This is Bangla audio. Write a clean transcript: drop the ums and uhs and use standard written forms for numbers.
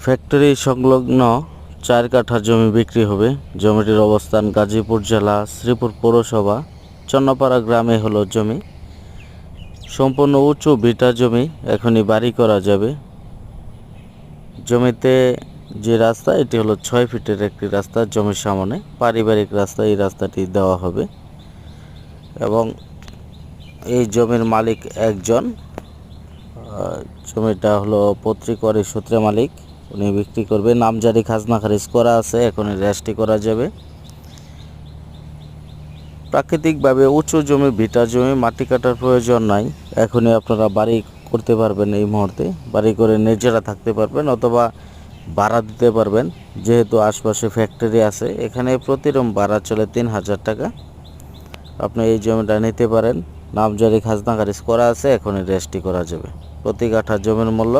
ফ্যাক্টরি সংলগ্ন 4 কাঠা জমি বিক্রি হবে। জমিটির অবস্থান গাজীপুর জেলা শ্রীপুর পৌরসভা চন্নাপাড়া গ্রামে হলো জমি। সম্পূর্ণ উঁচু ভিটা জমি, এখনই বাড়ি করা যাবে। জমিতে যে রাস্তা, এটি হলো 6 ফিটের একটি রাস্তা। জমির সামনে পারিবারিক রাস্তা, এই রাস্তাটি দেওয়া হবে এবং এই জমির মালিক একজন। জমিটা হলো পৈতৃক ওয়ারিশ সূত্রে মালিক, উনি বিক্রি করবে। নামজারি খাজনা খারিজ করা আছে, এখন রেজিস্ট্রি করা যাবে। প্রাকৃতিকভাবে উঁচু জমি, ভিটা জমি, মাটি কাটার প্রয়োজন নাই। এখনই আপনারা বাড়ি করতে পারবেন, এই মুহূর্তে বাড়ি করে নিজেরা থাকতে পারবেন অথবা ভাড়া দিতে পারবেন। যেহেতু আশপাশে ফ্যাক্টরি আছে, এখানে প্রতি রুম ভাড়া চলে 3000 টাকা। আপনি এই জমিটা নিতে পারেন। নামজারি খাজনা খারিজ করা আছে, এখনই রেজিস্ট্রি করা যাবে। প্রতি কাঠা জমির মূল্য